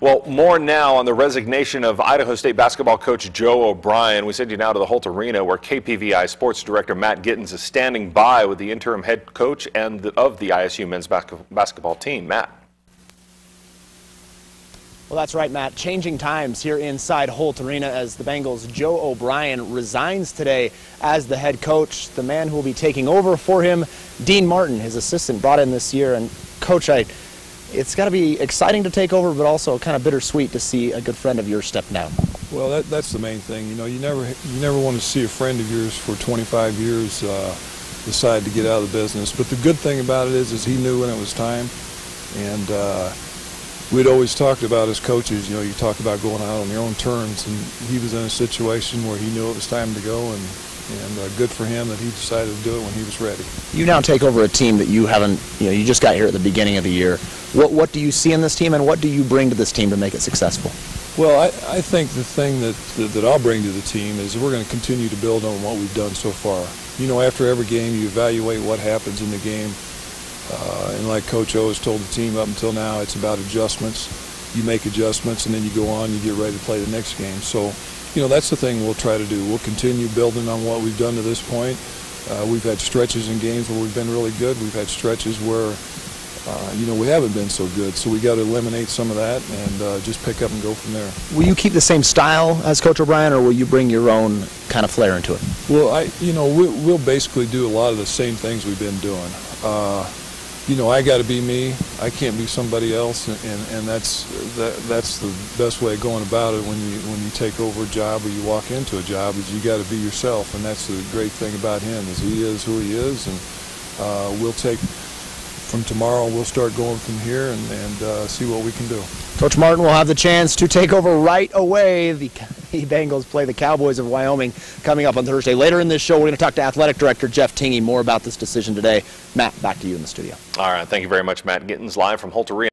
Well, more now on the resignation of Idaho State basketball coach Joe O'Brien. We send you now to the Holt Arena, where KPVI sports director Matt Gittins is standing by with the interim head coach and of the ISU men's basketball team. Matt. Well, that's right, Matt. Changing times here inside Holt Arena as the Bengals' Joe O'Brien resigns today as the head coach. The man who will be taking over for him, Deane Martin, his assistant, brought in this year. And Coach, it's got to be exciting to take over, but also kind of bittersweet to see a good friend of yours step down. Well, that's the main thing. You know, you never want to see a friend of yours for 25 years decide to get out of the business. But the good thing about it is he knew when it was time, and we'd always talked about as coaches, you know, you talk about going out on your own terms, and he was in a situation where he knew it was time to go, and good for him that he decided to do it when he was ready. You now take over a team that you haven't, you just got here at the beginning of the year. What do you see in this team, and what do you bring to this team to make it successful? Well, I think the thing that I'll bring to the team is we're going to continue to build on what we've done so far. You know, after every game, you evaluate what happens in the game. And like Coach O has told the team up until now, it's about adjustments. You make adjustments, and then you go on, you get ready to play the next game. So, you know, that's the thing we'll try to do. We'll continue building on what we've done to this point. We've had stretches in games where we've been really good. We've had stretches where, you know, we haven't been so good. So we got to eliminate some of that and just pick up and go from there. Will you keep the same style as Coach O'Brien, or will you bring your own kind of flair into it? Well, we'll basically do a lot of the same things we've been doing. You know, I got to be me. I can't be somebody else, and that's the best way of going about it when you take over a job or you walk into a job, is you got to be yourself, and that's the great thing about him, is he is who he is, and we'll take from tomorrow. We'll start going from here and see what we can do. Coach Martin will have the chance to take over right away. The Bengals play the Cowboys of Wyoming coming up on Thursday. Later in this show, we're going to talk to Athletic Director Jeff Tingey more about this decision today. Matt, back to you in the studio. All right. Thank you very much, Matt Gittins, live from Holt Arena.